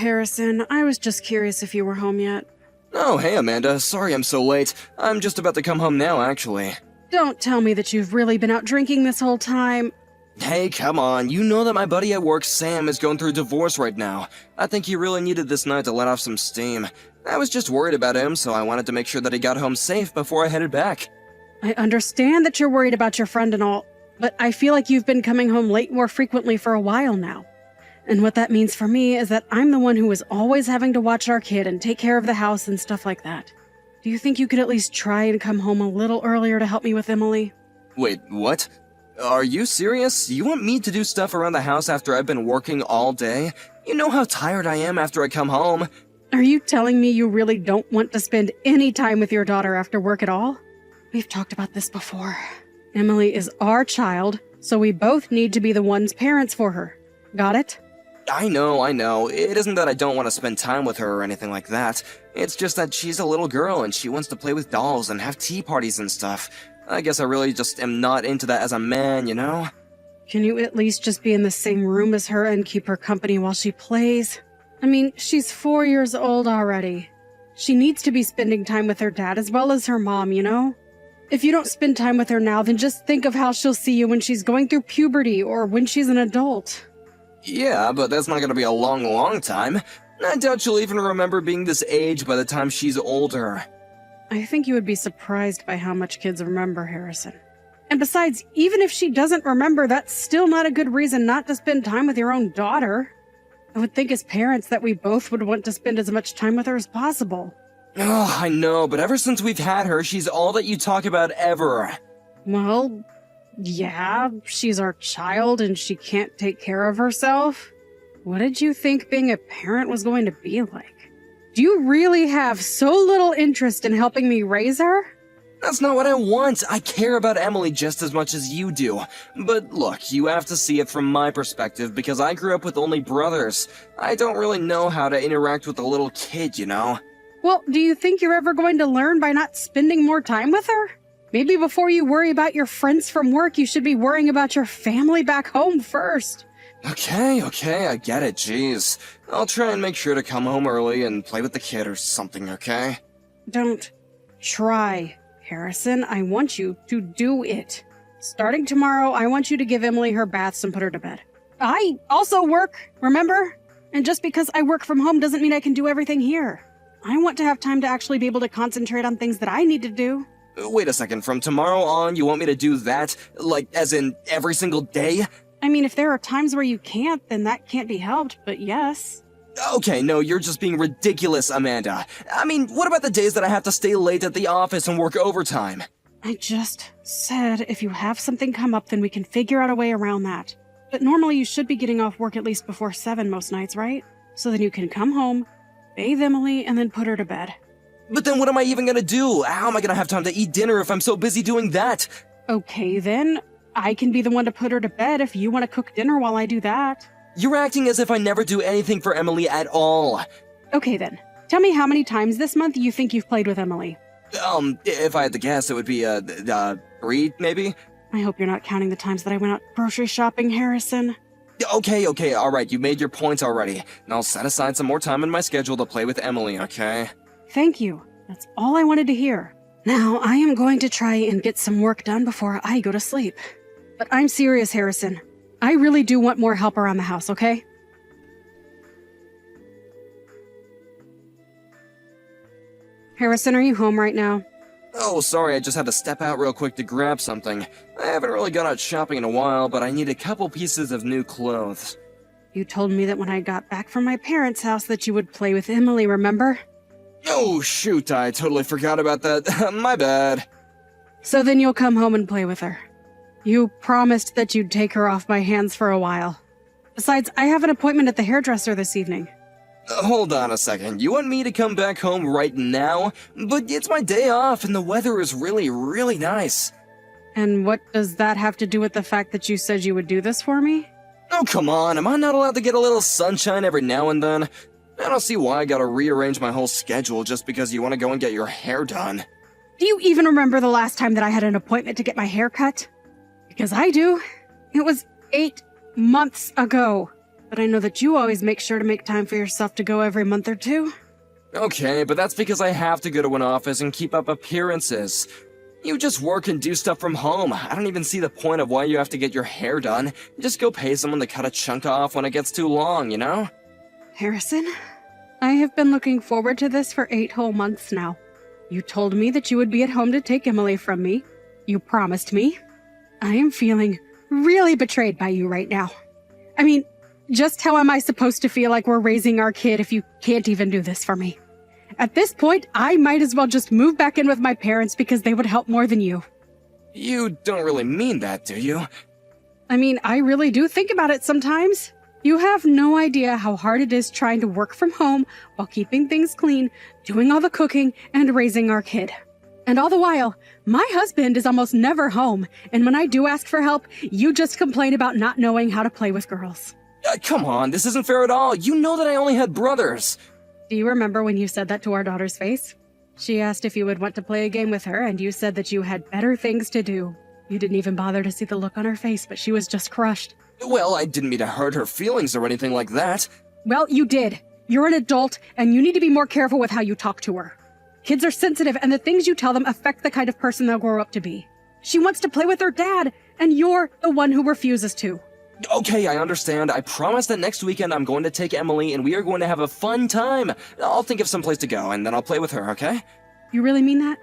Harrison. I was just curious if you were home yet. Oh, hey Amanda, sorry I'm so late. I'm just about to come home now, actually. Don't tell me that you've really been out drinking this whole time. Hey, come on, you know that my buddy at work, Sam, is going through a divorce right now. I think he really needed this night to let off some steam. I was just worried about him, so I wanted to make sure that he got home safe before I headed back. I understand that you're worried about your friend and all, but I feel like you've been coming home late more frequently for a while now. And what that means for me is that I'm the one who is always having to watch our kid and take care of the house and stuff like that. Do you think you could at least try and come home a little earlier to help me with Emily? Wait, what? Are you serious? You want me to do stuff around the house after I've been working all day? You know how tired I am after I come home. Are you telling me you really don't want to spend any time with your daughter after work at all? We've talked about this before. Emily is our child, so we both need to be the ones parents for her. Got it? I know. It isn't that I don't want to spend time with her or anything like that. It's just that she's a little girl and she wants to play with dolls and have tea parties and stuff. I guess I really just am not into that as a man, you know? Can you at least just be in the same room as her and keep her company while she plays? I mean, she's 4 years old already. She needs to be spending time with her dad as well as her mom, you know? If you don't spend time with her now, then just think of how she'll see you when she's going through puberty or when she's an adult. Yeah, but that's not gonna be a long time. I doubt she'll even remember being this age by the time she's older. I think you would be surprised by how much kids remember, Harrison. And besides, even if she doesn't remember, that's still not a good reason not to spend time with your own daughter. I would think as parents that we both would want to spend as much time with her as possible. Oh, I know, but ever since we've had her, she's all that you talk about ever. Well, yeah, she's our child and she can't take care of herself. What did you think being a parent was going to be like? Do you really have so little interest in helping me raise her? That's not what I want. I care about Emily just as much as you do. But look, you have to see it from my perspective because I grew up with only brothers. I don't really know how to interact with a little kid, you know? Well, do you think you're ever going to learn by not spending more time with her? Maybe before you worry about your friends from work, you should be worrying about your family back home first. Okay, I get it, jeez. I'll try and make sure to come home early and play with the kid or something, okay? Don't try, Harrison. I want you to do it. Starting tomorrow, I want you to give Emily her baths and put her to bed. I also work, remember? And just because I work from home doesn't mean I can do everything here. I want to have time to actually be able to concentrate on things that I need to do. Wait a second, from tomorrow on, you want me to do that? Like, as in every single day? I mean, if there are times where you can't, then that can't be helped, but yes. Okay, no, you're just being ridiculous, Amanda. I mean, what about the days that I have to stay late at the office and work overtime? I just said if you have something come up, then we can figure out a way around that. But normally you should be getting off work at least before 7 most nights, right? So then you can come home, bathe Emily, and then put her to bed. But then what am I even gonna do? How am I gonna have time to eat dinner if I'm so busy doing that? Okay, then. I can be the one to put her to bed if you want to cook dinner while I do that. You're acting as if I never do anything for Emily at all. Okay then. Tell me how many times this month you think you've played with Emily. If I had to guess, it would be, 3, maybe? I hope you're not counting the times that I went out grocery shopping, Harrison. Okay, alright, you made your points already. And I'll set aside some more time in my schedule to play with Emily, okay? Thank you. That's all I wanted to hear. Now, I am going to try and get some work done before I go to sleep. But I'm serious, Harrison. I really do want more help around the house, okay? Harrison, are you home right now? Oh, sorry, I just had to step out real quick to grab something. I haven't really gone out shopping in a while, but I need a couple pieces of new clothes. You told me that when I got back from my parents' house that you would play with Emily, remember? Oh, shoot, I totally forgot about that. My bad. So then you'll come home and play with her. You promised that you'd take her off my hands for a while. Besides, I have an appointment at the hairdresser this evening. Hold on a second, you want me to come back home right now? But it's my day off and the weather is really nice. And what does that have to do with the fact that you said you would do this for me? Oh, come on, am I not allowed to get a little sunshine every now and then? I don't see why I gotta rearrange my whole schedule just because you want to go and get your hair done. Do you even remember the last time that I had an appointment to get my hair cut? Because I do. It was 8 months ago. But I know that you always make sure to make time for yourself to go every month or two. Okay, but that's because I have to go to an office and keep up appearances. You just work and do stuff from home. I don't even see the point of why you have to get your hair done. Just go pay someone to cut a chunk off when it gets too long, you know? Harrison, I have been looking forward to this for 8 whole months now. You told me that you would be at home to take Emily from me. You promised me. I am feeling really betrayed by you right now. I mean, just how am I supposed to feel like we're raising our kid if you can't even do this for me? At this point, I might as well just move back in with my parents because they would help more than you. You don't really mean that, do you? I mean, I really do think about it sometimes. You have no idea how hard it is trying to work from home while keeping things clean, doing all the cooking, and raising our kid. And all the while, my husband is almost never home, and when I do ask for help, you just complain about not knowing how to play with girls. Come on, this isn't fair at all. You know that I only had brothers. Do you remember when you said that to our daughter's face? She asked if you would want to play a game with her, and you said that you had better things to do. You didn't even bother to see the look on her face, but she was just crushed. Well, I didn't mean to hurt her feelings or anything like that. Well, you did. You're an adult, and you need to be more careful with how you talk to her. Kids are sensitive, and the things you tell them affect the kind of person they'll grow up to be. She wants to play with her dad, and you're the one who refuses to. Okay, I understand. I promise that next weekend I'm going to take Emily and we are going to have a fun time. I'll think of some place to go and then I'll play with her, okay? You really mean that?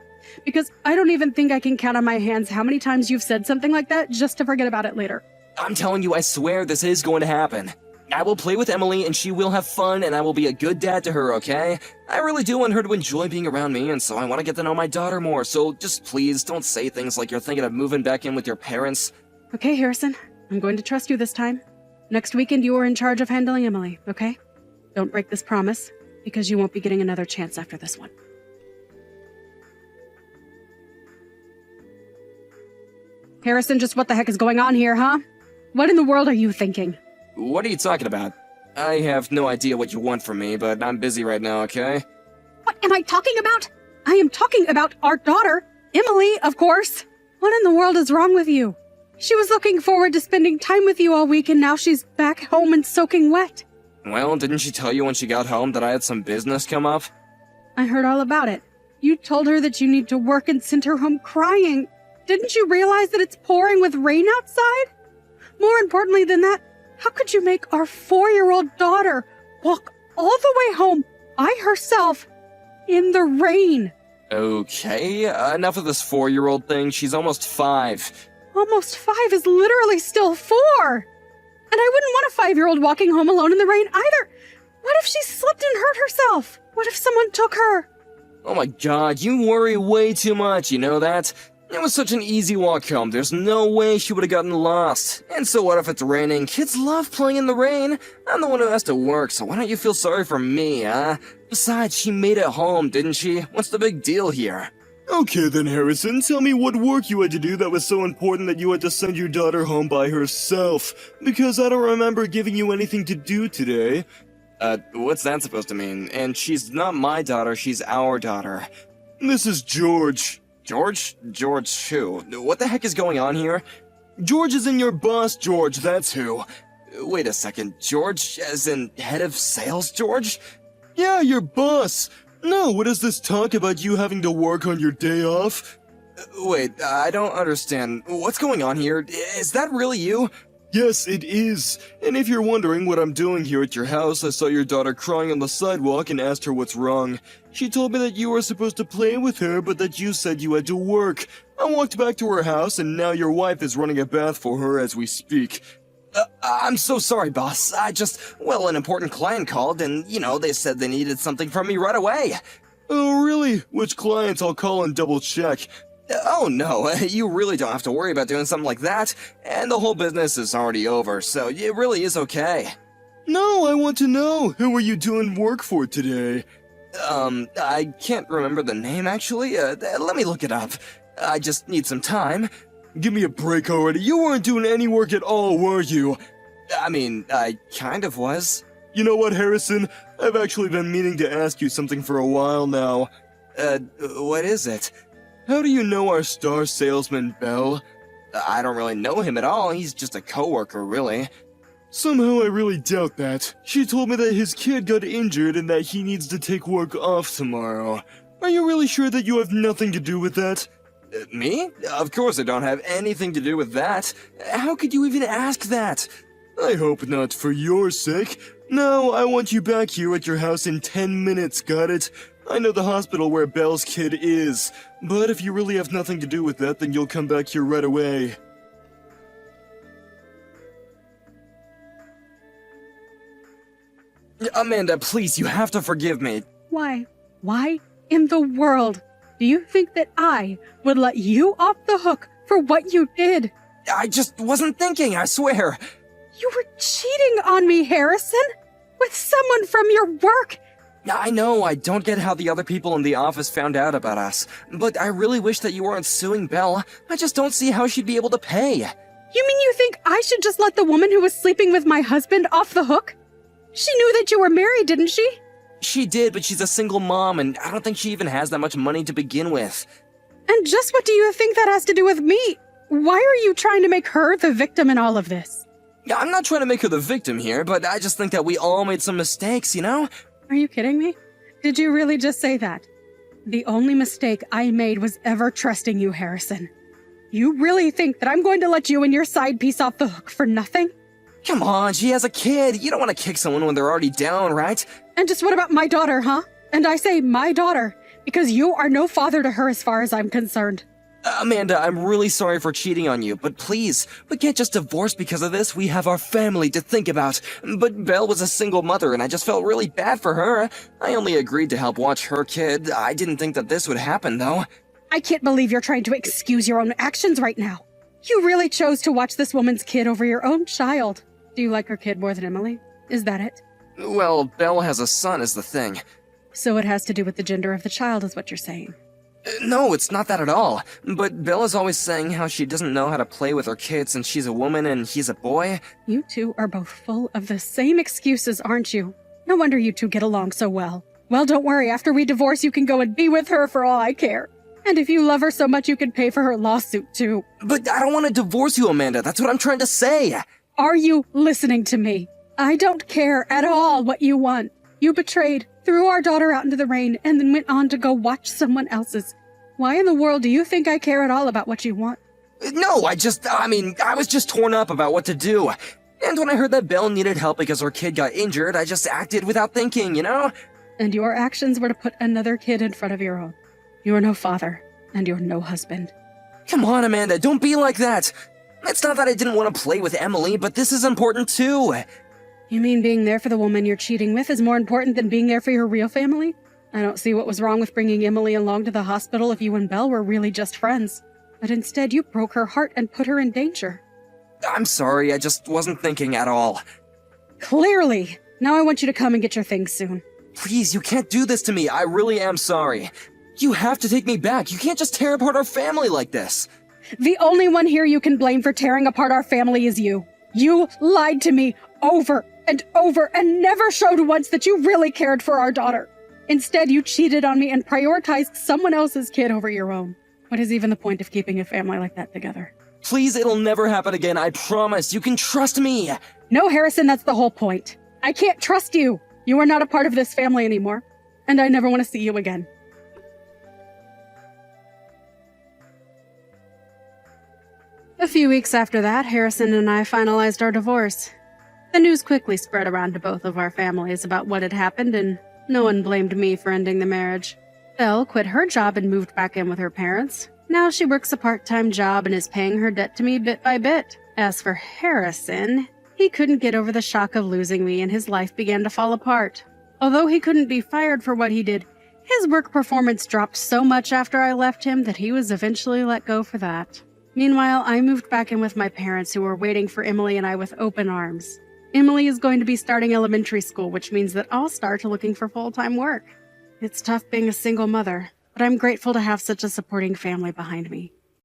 Because I don't even think I can count on my hands how many times you've said something like that just to forget about it later. I'm telling you, I swear this is going to happen. I will play with Emily and she will have fun and I will be a good dad to her, okay? I really do want her to enjoy being around me and so I want to get to know my daughter more, so just please don't say things like you're thinking of moving back in with your parents. Okay, Harrison. I'm going to trust you this time. Next weekend you are in charge of handling Emily, okay? Don't break this promise, because you won't be getting another chance after this one. Harrison, just what the heck is going on here, huh? What in the world are you thinking? What are you talking about? I have no idea what you want from me, but I'm busy right now, okay? What am I talking about? I am talking about our daughter, Emily, of course. What in the world is wrong with you? She was looking forward to spending time with you all week, and now she's back home and soaking wet. Well, didn't she tell you when she got home that I had some business come up? I heard all about it. You told her that you need to work and sent her home crying. Didn't you realize that it's pouring with rain outside? More importantly than that, how could you make our 4-year-old daughter walk all the way home by herself in the rain? Okay, enough of this 4-year-old thing. She's almost 5. Almost 5 is literally still 4. And I wouldn't want a 5-year-old walking home alone in the rain either. What if she slipped and hurt herself? What if someone took her? Oh my god, you worry way too much, you know that? It was such an easy walk home, there's no way she would have gotten lost. And so what if it's raining? Kids love playing in the rain. I'm the one who has to work, so why don't you feel sorry for me, huh? Besides, she made it home, didn't she? What's the big deal here? Okay then, Harrison, tell me what work you had to do that was so important that you had to send your daughter home by herself, because I don't remember giving you anything to do today. What's that supposed to mean? And she's not my daughter, she's our daughter. This is George. George? George who? What the heck is going on here? George is in your boss, George, that's who. Wait a second, George as in head of sales, George? Yeah, your boss. No, what is this talk about you having to work on your day off? Wait, I don't understand. What's going on here? Is that really you? Yes, it is. And if you're wondering what I'm doing here at your house, I saw your daughter crying on the sidewalk and asked her what's wrong. She told me that you were supposed to play with her, but that you said you had to work. I walked back to her house, and now your wife is running a bath for her as we speak. I'm so sorry, boss. An important client called, and, they said they needed something from me right away. Oh, really? Which clients? I'll call and double check. Oh no, you really don't have to worry about doing something like that, and the whole business is already over, so it really is okay. No, I want to know, who are you doing work for today? I can't remember the name actually, let me look it up. I just need some time. Give me a break already, you weren't doing any work at all, were you? I mean, I kind of was. You know what, Harrison? I've actually been meaning to ask you something for a while now. What is it? How do you know our star salesman, Bell? I don't really know him at all, he's just a coworker, really. Somehow I really doubt that. She told me that his kid got injured and that he needs to take work off tomorrow. Are you really sure that you have nothing to do with that? Me? Of course I don't have anything to do with that. How could you even ask that? I hope not for your sake. No, I want you back here at your house in 10 minutes, got it? I know the hospital where Belle's kid is, but if you really have nothing to do with that, then you'll come back here right away. Amanda, please, you have to forgive me. Why? Why in the world do you think that I would let you off the hook for what you did? I just wasn't thinking, I swear. You were cheating on me, Harrison, with someone from your work. I know, I don't get how the other people in the office found out about us, but I really wish that you weren't suing Belle. I just don't see how she'd be able to pay. You mean you think I should just let the woman who was sleeping with my husband off the hook? She knew that you were married, didn't she? She did, but she's a single mom, and I don't think she even has that much money to begin with. And just what do you think that has to do with me? Why are you trying to make her the victim in all of this? I'm not trying to make her the victim here, but I just think that we all made some mistakes, you know? Are you kidding me? Did you really just say that? The only mistake I made was ever trusting you, Harrison. You really think that I'm going to let you and your side piece off the hook for nothing? Come on, she has a kid. You don't want to kick someone when they're already down, right? And just what about my daughter, huh? And I say my daughter, because you are no father to her as far as I'm concerned. Amanda, I'm really sorry for cheating on you, but please, we can't just divorce because of this. We have our family to think about. But Belle was a single mother, and I just felt really bad for her. I only agreed to help watch her kid. I didn't think that this would happen, though. I can't believe you're trying to excuse your own actions right now. You really chose to watch this woman's kid over your own child. Do you like her kid more than Emily? Is that it? Well, Belle has a son is the thing. So it has to do with the gender of the child, is what you're saying. No, it's not that at all. But Belle is always saying how she doesn't know how to play with her kid since she's a woman and he's a boy. You two are both full of the same excuses, aren't you? No wonder you two get along so well. Well, don't worry. After we divorce, you can go and be with her for all I care. And if you love her so much, you can pay for her lawsuit, too. But I don't want to divorce you, Amanda. That's what I'm trying to say. Are you listening to me? I don't care at all what you want. You betrayed, threw our daughter out into the rain, and then went on to go watch someone else's. Why in the world do you think I care at all about what you want? No, I was just torn up about what to do. And when I heard that Belle needed help because her kid got injured, I just acted without thinking, you know? And your actions were to put another kid in front of your own. You are no father, and you're no husband. Come on, Amanda, don't be like that. It's not that I didn't want to play with Emily, but this is important too. You mean being there for the woman you're cheating with is more important than being there for your real family? I don't see what was wrong with bringing Emily along to the hospital if you and Belle were really just friends. But instead, you broke her heart and put her in danger. I'm sorry, I just wasn't thinking at all. Clearly! Now I want you to come and get your things soon. Please, you can't do this to me. I really am sorry. You have to take me back. You can't just tear apart our family like this. The only one here you can blame for tearing apart our family is you. You lied to me over and over and never showed once that you really cared for our daughter. Instead, you cheated on me and prioritized someone else's kid over your own. What is even the point of keeping a family like that together? Please, it'll never happen again. I promise. You can trust me. No, Harrison, that's the whole point. I can't trust you. You are not a part of this family anymore. And I never want to see you again. A few weeks after that, Harrison and I finalized our divorce. The news quickly spread around to both of our families about what had happened, and no one blamed me for ending the marriage. Belle quit her job and moved back in with her parents. Now she works a part-time job and is paying her debt to me bit by bit. As for Harrison, he couldn't get over the shock of losing me and his life began to fall apart. Although he couldn't be fired for what he did, his work performance dropped so much after I left him that he was eventually let go for that. Meanwhile, I moved back in with my parents who were waiting for Emily and I with open arms. Emily is going to be starting elementary school, which means that I'll start looking for full-time work. It's tough being a single mother, but I'm grateful to have such a supporting family behind me.